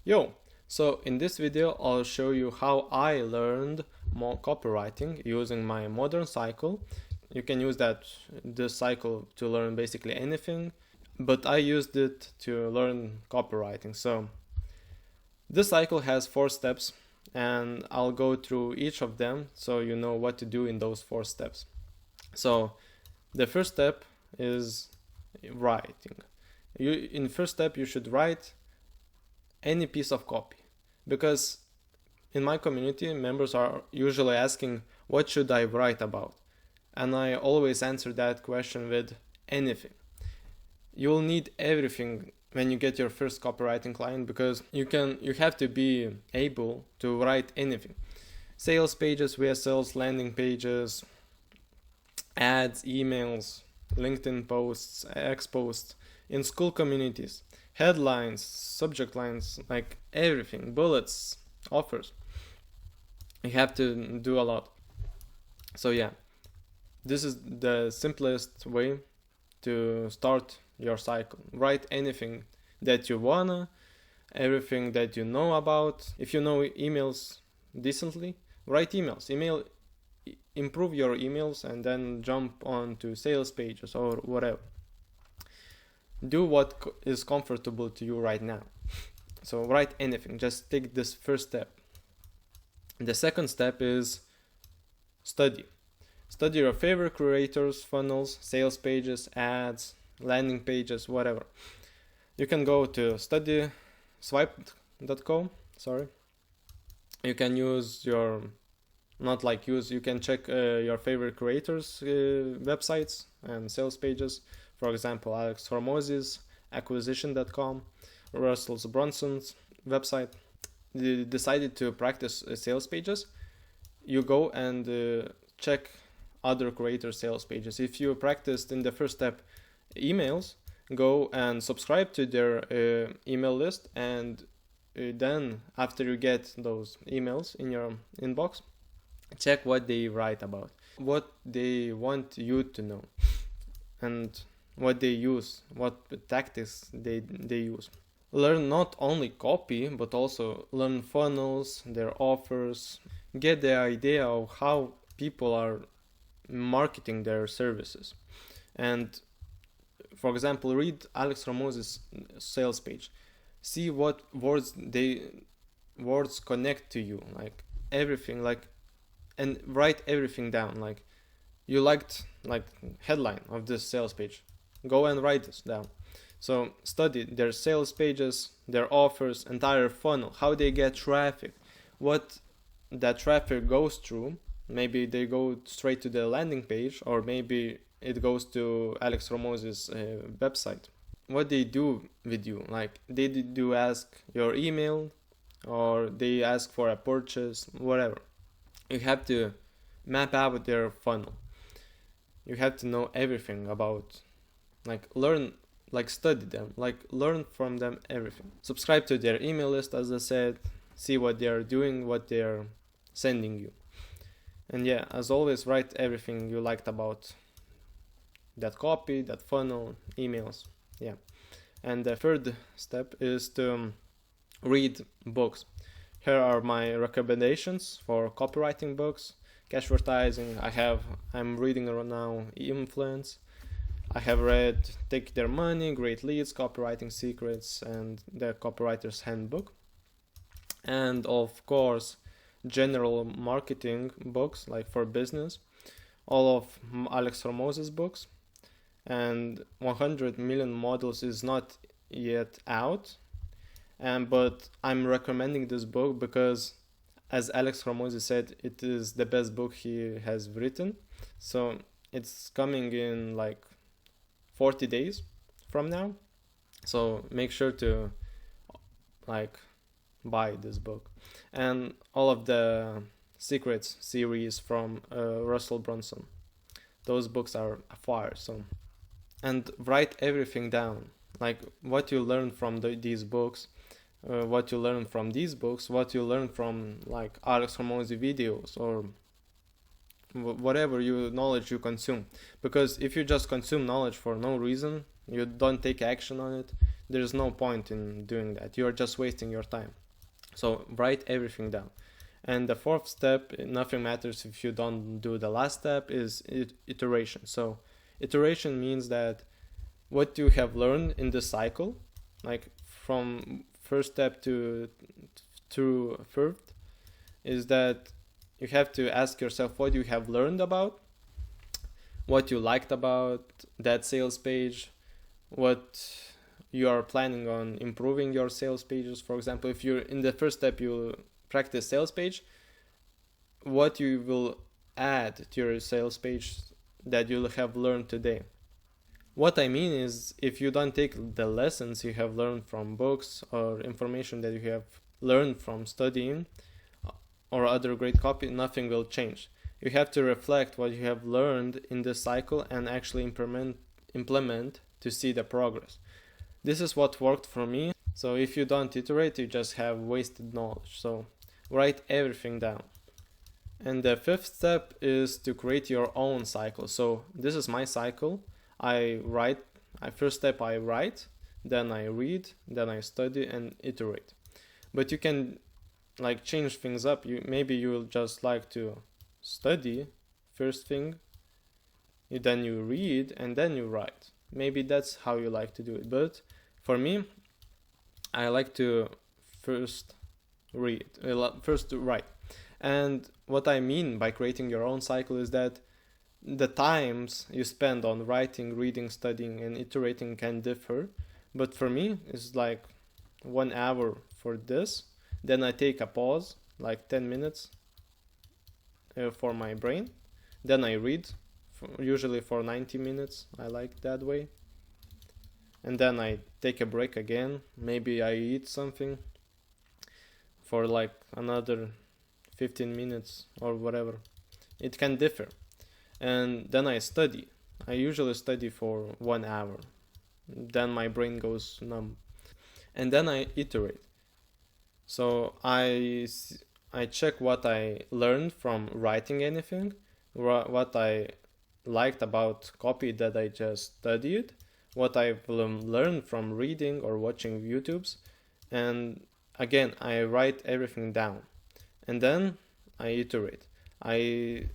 Yo, so in this video I'll show you how I learned more copywriting using my modern cycle. You can use this cycle to learn basically anything, but I used it to learn copywriting. So this cycle has 4 steps and I'll go through each of them so you know what to do in those 4 steps. So the first step is writing. In the first step you should write any piece of copy, because in my community members are usually asking what should I write about, and I always answer that question with anything. You'll need everything when you get your first copywriting client, because you have to be able to write anything: sales pages, VSLs, landing pages, ads, emails, LinkedIn posts, X posts, in school communities, headlines, subject lines, like everything, bullets, offers. You have to do a lot. So yeah, this is the simplest way to start your cycle. Write anything that you wanna, everything that you know about. If you know emails decently, write emails. Improve your emails and then jump on to sales pages or whatever. Do what is comfortable to you right now. So write anything, just take this first step. The second step is study. Study your favorite creators, funnels, sales pages, ads, landing pages, whatever. You can go to studyswipe.com. You can use you can check your favorite creators' websites and sales pages. For example, Alex Hormoz's acquisition.com, Russell Brunson's website. You decided to practice sales pages, you go and check other creator sales pages. If you practiced in the first step emails, go and subscribe to their email list, and then after you get those emails in your inbox, check what they write about, what they want you to know, and what they use, what tactics they use. Learn not only copy, but also learn funnels, their offers, get the idea of how people are marketing their services. And for example, read Alex Ramos's sales page. See what words connect to you, like everything, and write everything down. Like you liked headline of this sales page, go and write this down. So study their sales pages, their offers, entire funnel, how they get traffic, what that traffic goes through. Maybe they go straight to the landing page, or maybe it goes to Alex Ramos's website. What they do with you, like they do ask your email, or they ask for a purchase, whatever. You have to map out their funnel. You have to know everything about, study them, learn from them everything. Subscribe to their email list, as I said, see what they are doing, what they are sending you. And yeah, as always, write everything you liked about that copy, that funnel, emails. Yeah. And the third step is to read books. Here are my recommendations for copywriting books. Cash advertising, I'm reading right now Influence. I have read Take Their Money, Great Leads, Copywriting Secrets, and the Copywriter's Handbook. And of course, general marketing books, like for business, all of Alex Hormoz's books. And 100 Million Models is not yet out, but I'm recommending this book because, as Alex Hormozi said, it is the best book he has written. So it's coming in 40 days from now. So make sure to buy this book. And all of the Secrets series from Russell Brunson. Those books are fire. And write everything down, like what you learn from these books, what you learn from these books, what you learn from Alex Hormozi videos, or whatever knowledge you consume. Because if you just consume knowledge for no reason, you don't take action on it, there's no point in doing that. You're just wasting your time. So write everything down. And the fourth step, nothing matters if you don't do the last step, is iteration. So iteration means that what you have learned in the cycle, like from first step to third, is that you have to ask yourself what you have learned about, what you liked about that sales page, what you are planning on improving your sales pages. For example, if you're in the first step, you practice sales page, what you will add to your sales page that you'll have learned today. What I mean is, if you don't take the lessons you have learned from books or information that you have learned from studying or other great copy, nothing will change. You have to reflect what you have learned in this cycle and actually implement to see the progress. This is what worked for me. So if you don't iterate, you just have wasted knowledge. So write everything down. And the fifth step is to create your own cycle. So this is my cycle. First step I write, then I read, then I study and iterate. But you can like change things up. Maybe you'll just like to study first thing, then you read, and then you write. Maybe that's how you like to do it. But for me, I like to first write. And what I mean by creating your own cycle is that the times you spend on writing, reading, studying, and iterating can differ. But for me, it's like 1 hour for this. Then I take a pause, like 10 minutes for my brain. Then I read, usually for 90 minutes. I like that way. And then I take a break again. Maybe I eat something for like another 15 minutes or whatever. It can differ. And then I study. I usually study for 1 hour. Then my brain goes numb. And then I iterate. So I check what I learned from writing anything, what I liked about copy that I just studied, what I've learned from reading or watching YouTubes. And again, I write everything down. And then I iterate. I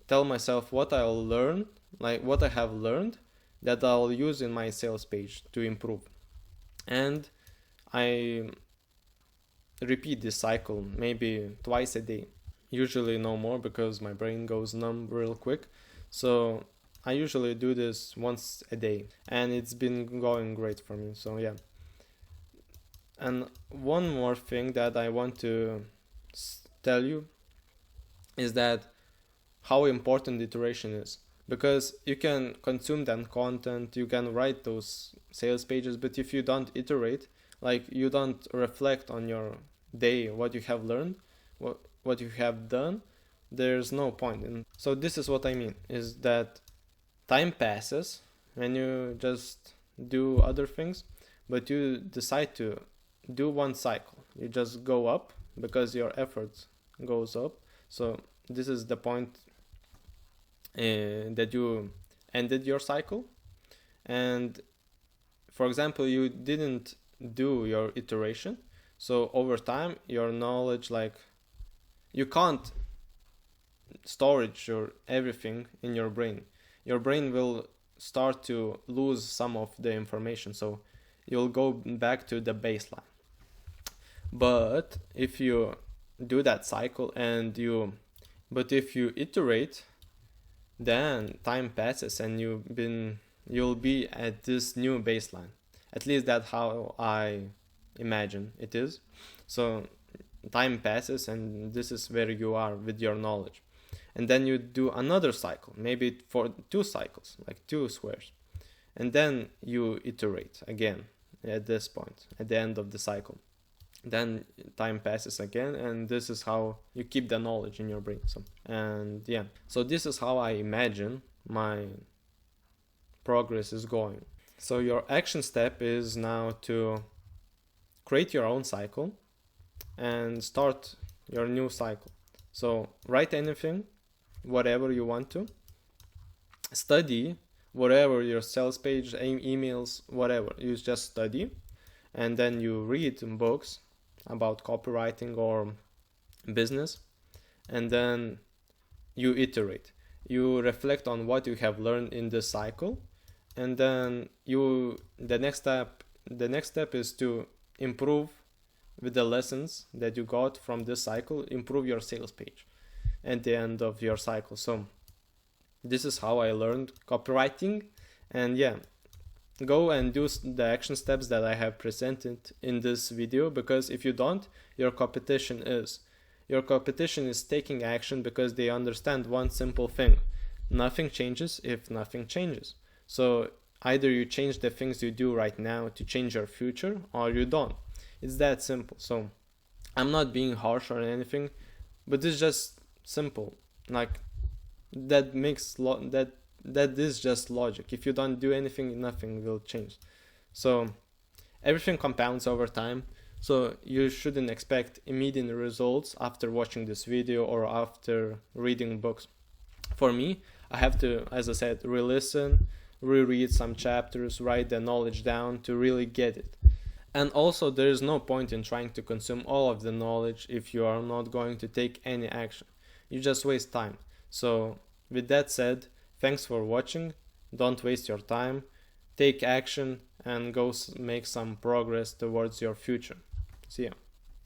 tell myself what I'll learn, like what I have learned that I'll use in my sales page to improve. And I repeat this cycle maybe twice a day. Usually no more because my brain goes numb real quick. So I usually do this once a day and it's been going great for me. So yeah. And one more thing that I want to tell you is that how important iteration is, because you can consume that content, you can write those sales pages, but if you don't iterate, like you don't reflect on your day, what you have learned, what you have done, there's no point. And so this is what I mean, is that time passes when you just do other things, but you decide to do one cycle. You just go up because your effort goes up. So this is the point that you ended your cycle. And for example, you didn't do your iteration, so over time your knowledge, like you can't storage your everything in your brain. Your brain will start to lose some of the information, so you'll go back to the baseline. But if you do that cycle but if you iterate, then time passes and you'll be at this new baseline. At least that's how I imagine it is. So time passes and this is where you are with your knowledge. And then you do another cycle, maybe for 2 cycles, like 2 squares. And then you iterate again at this point, at the end of the cycle. Then time passes again, and this is how you keep the knowledge in your brain. So this is how I imagine my progress is going. So your action step is now to create your own cycle and start your new cycle. So write anything, whatever you want to. Study whatever, your sales page, emails, whatever. You just study. and then you read books about copywriting or business, and then you iterate. You reflect on what you have learned in this cycle, and then the next step is to improve with the lessons that you got from this cycle, improve your sales page at the end of your cycle. So this is how I learned copywriting. And yeah, go and do the action steps that I have presented in this video, because if you don't, your competition is taking action because they understand one simple thing: nothing changes if nothing changes. So either you change the things you do right now to change your future, or you don't. It's that simple. So I'm not being harsh or anything, but it's just simple. Like, that is just logic. If you don't do anything, nothing will change. So everything compounds over time. So you shouldn't expect immediate results after watching this video or after reading books. For me, I have to, as I said, re-listen, reread some chapters, write the knowledge down to really get it. And also, there is no point in trying to consume all of the knowledge if you are not going to take any action. You just waste time. So with that said, thanks for watching. Don't waste your time. Take action and go make some progress towards your future. See ya.